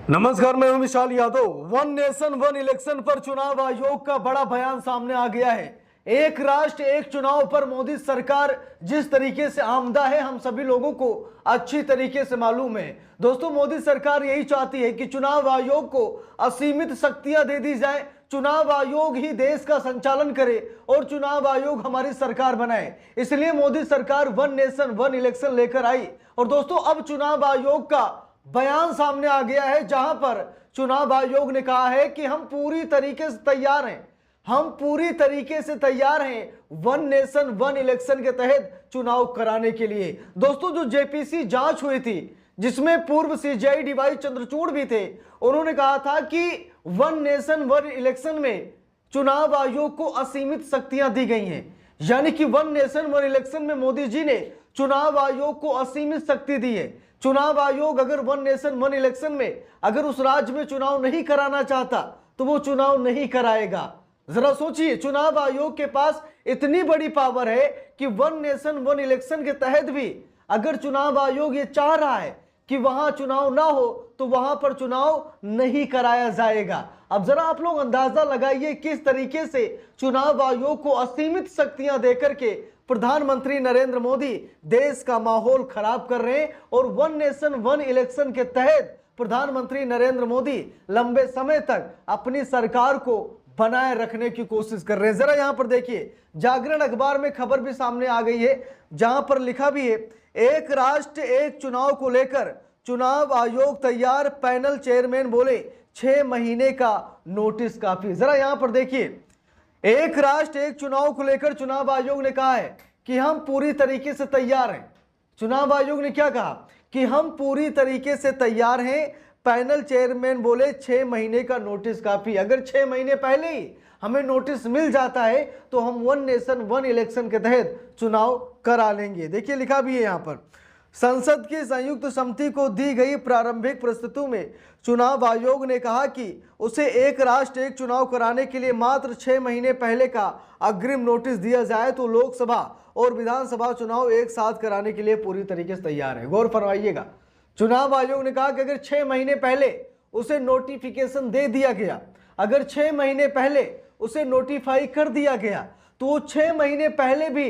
नमस्कार, मैं हूं Vishal Yadav. One nation one election पर चुनाव आयोग का बड़ा बयान सामने आ गया है। एक राष्ट्र एक चुनाव पर मोदी सरकार जिस तरीके से आमदा है, हम सभी लोगों को अच्छी तरीके से मालूम है। दोस्तों, मोदी सरकार यही चाहती है कि चुनाव आयोग को असीमित शक्तियां दे दी जाए, चुनाव आयोग ही देश का संचालन करे और चुनाव आयोग हमारी सरकार बनाए। इसलिए मोदी सरकार वन नेशन वन इलेक्शन लेकर आई। और दोस्तों, अब चुनाव आयोग का बयान सामने आ गया है, जहां पर चुनाव आयोग ने कहा है कि हम पूरी तरीके से तैयार हैं, हम पूरी तरीके से तैयार हैं वन नेशन वन इलेक्शन के तहत चुनाव कराने के लिए। दोस्तों, जो जेपीसी जांच हुई थी, जिसमें पूर्व सीजेआई डीवाई चंद्रचूड़ भी थे, उन्होंने कहा था कि वन नेशन वन इलेक्शन में चुनाव आयोग को असीमित शक्तियां दी गई हैं। यानी कि वन नेशन वन इलेक्शन में मोदी जी ने चुनाव आयोग को असीमित शक्ति दी है। चुनाव आयोग अगर वन नेशन वन इलेक्शन में अगर उस राज्य में चुनाव नहीं कराना चाहता तो वो चुनाव नहीं कराएगा। जरा सोचिए, चुनाव आयोग के पास इतनी बड़ी पावर है कि वन नेशन वन इलेक्शन के तहत भी अगर चुनाव आयोग ये चाह रहा है कि वहां चुनाव ना हो तो वहां पर चुनाव नहीं कराया जाएगा। अब जरा आप लोग अंदाजा लगाइए किस तरीके से चुनाव आयोग को असीमित शक्तियां देकर के प्रधानमंत्री नरेंद्र मोदी देश का माहौल खराब कर रहे हैं। और वन नेशन वन इलेक्शन के तहत प्रधानमंत्री नरेंद्र मोदी लंबे समय तक अपनी सरकार को बनाए रखने की कोशिश कर रहे हैं। जरा यहां पर देखिए, जागरण अखबार में खबर भी सामने आ गई है, जहां पर लिखा भी है, एक राष्ट्र एक चुनाव को लेकर चुनाव आयोग तैयार, पैनल चेयरमैन बोले 6 महीने का नोटिस काफी। जरा यहां पर देखिए, एक राष्ट्र एक चुनाव को लेकर चुनाव आयोग ने कहा है कि हम पूरी तरीके से तैयार हैं। चुनाव आयोग ने क्या कहा कि हम पूरी तरीके से तैयार हैं। पैनल चेयरमैन बोले 6 महीने का नोटिस काफी। अगर 6 महीने पहले ही हमें नोटिस मिल जाता है तो हम वन नेशन वन इलेक्शन के तहत चुनाव करा लेंगे। देखिए, लिखा भी है यहां पर, संसद की संयुक्त समिति को दी गई प्रारंभिक प्रस्तुति में चुनाव आयोग ने कहा कि उसे एक राष्ट्र एक चुनाव कराने के लिए मात्र 6 महीने पहले का अग्रिम नोटिस दिया जाए तो लोकसभा और विधानसभा चुनाव एक साथ कराने के लिए पूरी तरीके से तैयार है। गौर फरमाइएगा, चुनाव आयोग ने कहा कि अगर 6 महीने पहले उसे नोटिफिकेशन दे दिया गया, अगर 6 महीने पहले उसे नोटिफाई कर दिया गया तो वो 6 महीने पहले भी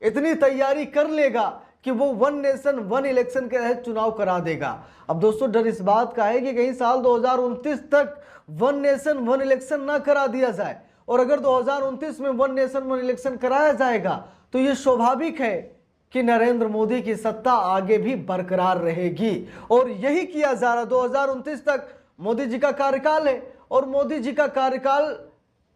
इतनी तैयारी कर लेगा कि वो वन नेशन वन इलेक्शन के तहत चुनाव करा देगा। अब दोस्तों, डर इस बात का है कि कहीं साल 2029 तक वन नेशन वन इलेक्शन ना करा दिया जाए। और अगर 2029 में वन नेशन वन इलेक्शन कराया जाएगा तो ये स्वाभाविक है कि नरेंद्र मोदी की सत्ता आगे भी बरकरार रहेगी। और यही किया जा रहा। 2029 तक मोदी जी का कार्यकाल है और मोदी जी का कार्यकाल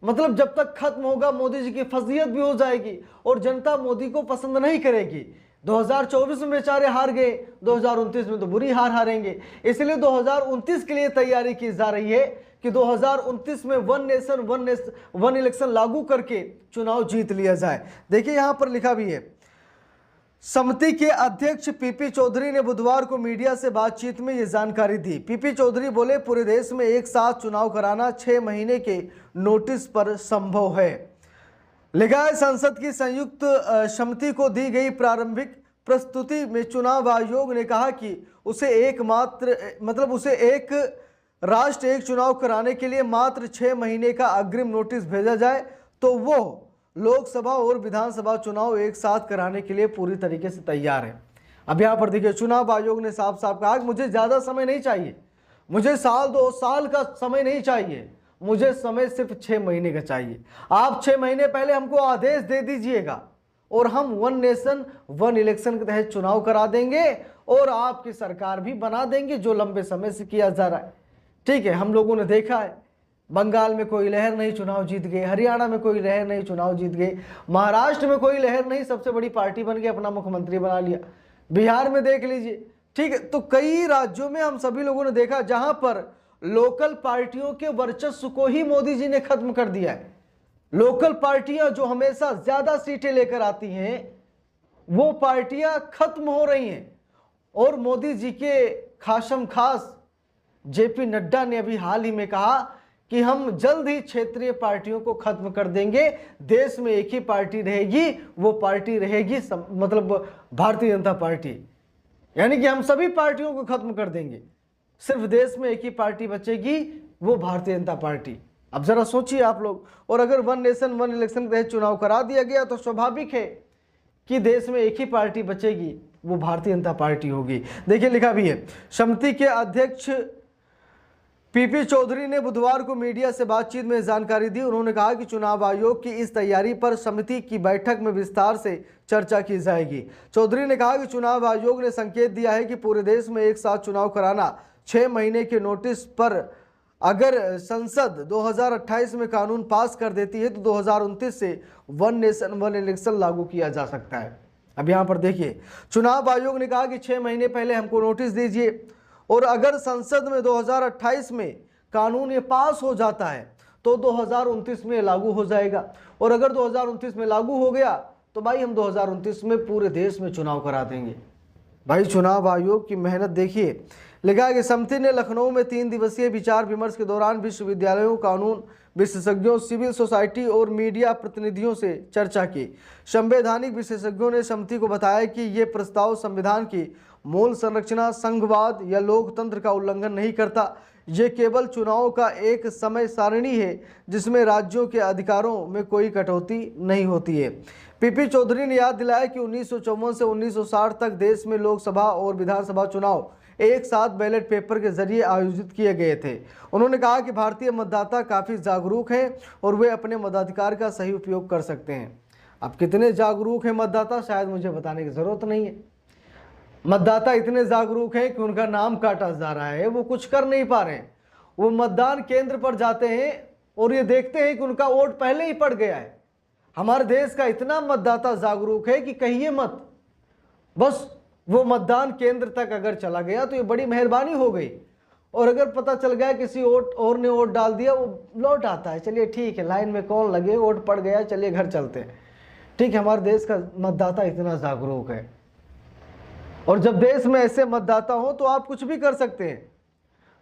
मतलब जब तक खत्म होगा मोदी जी की फजीयत भी हो जाएगी और जनता मोदी को पसंद नहीं करेगी। 2024 में बेचारे हार गए, 2029 में तो बुरी हार हारेंगे। इसलिए 2029 के लिए तैयारी की जा रही है कि 2029 में वन नेशन वन इलेक्शन लागू करके चुनाव जीत लिया जाए। देखिए, यहां पर लिखा भी है, समिति के अध्यक्ष पीपी चौधरी ने बुधवार को मीडिया से बातचीत में ये जानकारी दी। पीपी चौधरी बोले, पूरे देश में एक साथ चुनाव कराना 6 महीने के नोटिस पर संभव है। लिखा है, संसद की संयुक्त समिति को दी गई प्रारंभिक प्रस्तुति में चुनाव आयोग ने कहा कि उसे एक राष्ट्र एक चुनाव कराने के लिए मात्र 6 महीने का अग्रिम नोटिस भेजा जाए तो वो लोकसभा और विधानसभा चुनाव एक साथ कराने के लिए पूरी तरीके से तैयार है। अब यहाँ पर देखिए, चुनाव आयोग ने साफ साफ कहा कि मुझे ज़्यादा समय नहीं चाहिए, मुझे साल 2 साल का समय नहीं चाहिए, मुझे समय सिर्फ 6 महीने का चाहिए। आप 6 महीने पहले हमको आदेश दे दीजिएगा और हम वन नेशन वन इलेक्शन के तहत चुनाव करा देंगे और आपकी सरकार भी बना देंगे, जो लंबे समय से किया जा रहा है। ठीक है, हम लोगों ने देखा है, बंगाल में कोई लहर नहीं, चुनाव जीत गए। हरियाणा में कोई लहर नहीं, चुनाव जीत गए। महाराष्ट्र में कोई लहर नहीं, सबसे बड़ी पार्टी बन के अपना मुख्यमंत्री बना लिया। बिहार में देख लीजिए। ठीक है, तो कई राज्यों में हम सभी लोगों ने देखा जहां पर लोकल पार्टियों के वर्चस्व को ही मोदी जी ने खत्म कर दिया है। लोकल पार्टियां जो हमेशा ज्यादा सीटें लेकर आती हैं, वो पार्टियां खत्म हो रही हैं। और मोदी जी के खासम खास जेपी नड्डा ने अभी हाल ही में कहा कि हम जल्द ही क्षेत्रीय पार्टियों को खत्म कर देंगे, देश में एक ही पार्टी रहेगी, वो पार्टी रहेगी मतलब भारतीय जनता पार्टी। यानी कि हम सभी पार्टियों को खत्म कर देंगे। सिर्फ देश में एक ही पार्टी बचेगी, वो भारतीय जनता पार्टी। अब जरा सोचिए आप लोग, और अगर वन नेशन वन इलेक्शन के तहत चुनाव करा दिया गया तो स्वाभाविक है कि देश में एक ही पार्टी बचेगी, वो भारतीय जनता पार्टी होगी। देखिए लिखा भी है, समिति के अध्यक्ष पीपी चौधरी ने बुधवार को मीडिया से बातचीत में जानकारी दी। उन्होंने कहा कि चुनाव आयोग की इस तैयारी पर समिति की बैठक में विस्तार से चर्चा की जाएगी। चौधरी ने कहा कि चुनाव आयोग ने संकेत दिया है कि पूरे देश में एक साथ चुनाव कराना 6 महीने के नोटिस पर अगर संसद 2028 में कानून पास कर देती है तो 2029 से वन नेशन वन इलेक्शन लागू किया जा सकता है। अब यहाँ पर देखिए, चुनाव आयोग ने कहा कि 6 महीने पहले हमको नोटिस दीजिए, और अगर संसद में 2028 में कानून ये पास हो जाता है तो 2029 में लागू हो जाएगा, और अगर 2029 में लागू हो गया तो भाई हम 2029 में पूरे देश में चुनाव करा देंगे। भाई चुनाव आयोग की मेहनत देखिए। लिखा है कि समिति ने लखनऊ में 3 दिवसीय विचार विमर्श के दौरान विश्वविद्यालयों, कानून विशेषज्ञों, सिविल सोसाइटी और मीडिया प्रतिनिधियों से चर्चा की। संवैधानिक विशेषज्ञों ने समिति को बताया कि ये प्रस्ताव संविधान की मूल संरचना, संघवाद या लोकतंत्र का उल्लंघन नहीं करता। ये केवल चुनाव का एक समय सारणी है जिसमें राज्यों के अधिकारों में कोई कटौती नहीं होती है। पीपी चौधरी ने याद दिलाया कि 1954 से 1960 तक देश में लोकसभा और विधानसभा चुनाव एक साथ बैलेट पेपर के जरिए आयोजित किए गए थे। उन्होंने कहा कि भारतीय मतदाता काफ़ी जागरूक हैं और वे अपने मताधिकार का सही उपयोग कर सकते हैं। अब कितने जागरूक हैं मतदाता, शायद मुझे बताने की ज़रूरत नहीं है। मतदाता इतने जागरूक हैं कि उनका नाम काटा जा रहा है, वो कुछ कर नहीं पा रहे हैं। वो मतदान केंद्र पर जाते हैं और ये देखते हैं कि उनका वोट पहले ही पड़ गया है। हमारे देश का इतना मतदाता जागरूक है कि कहिए मत, बस वो मतदान केंद्र तक अगर चला गया तो ये बड़ी मेहरबानी हो गई, और अगर पता चल गया किसी और ने वोट डाल दिया, वो लौट आता है, चलिए ठीक है, लाइन में कौन लगे, वोट पड़ गया, चलिए घर चलते हैं। ठीक है, हमारे देश का मतदाता इतना जागरूक है, और जब देश में ऐसे मतदाता हो तो आप कुछ भी कर सकते हैं।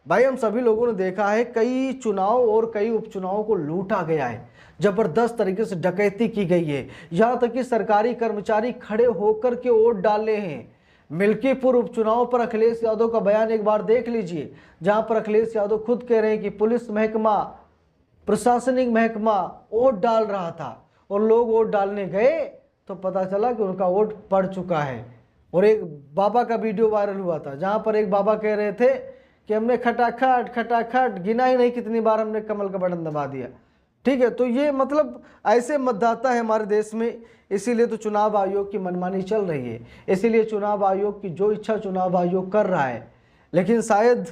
भाई हम सभी लोगों ने देखा है, कई चुनाव और कई उपचुनावों को लूटा गया है, जबरदस्त तरीके से डकैती की गई है, यहाँ तक कि सरकारी कर्मचारी खड़े होकर के वोट डाले हैं। मिल्कीपुर उपचुनाव पर अखिलेश यादव का बयान एक बार देख लीजिए, जहां पर अखिलेश यादव खुद कह रहे हैं कि पुलिस महकमा, प्रशासनिक महकमा वोट डाल रहा था, और लोग वोट डालने गए तो पता चला कि उनका वोट पड़ चुका है। और एक बाबा का वीडियो वायरल हुआ था, जहां पर एक बाबा कह रहे थे कि हमने खटाखट खटाखट गिना ही नहीं कितनी बार हमने कमल का बटन दबा दिया। ठीक है, तो ये मतलब ऐसे मतदाता है हमारे देश में, इसीलिए तो चुनाव आयोग की मनमानी चल रही है। इसीलिए चुनाव आयोग की जो इच्छा चुनाव आयोग कर रहा है, लेकिन शायद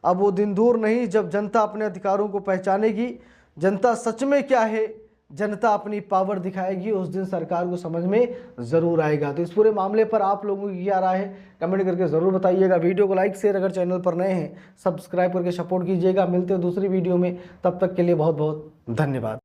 अब वो दिन दूर नहीं जब जनता अपने अधिकारों को पहचानेगी, जनता सच में क्या है, जनता अपनी पावर दिखाएगी, उस दिन सरकार को समझ में ज़रूर आएगा। तो इस पूरे मामले पर आप लोगों की क्या राय है, कमेंट करके ज़रूर बताइएगा। वीडियो को लाइक शेयर, अगर चैनल पर नए हैं सब्सक्राइब करके सपोर्ट कीजिएगा। मिलते हैं दूसरी वीडियो में, तब तक के लिए बहुत बहुत धन्यवाद।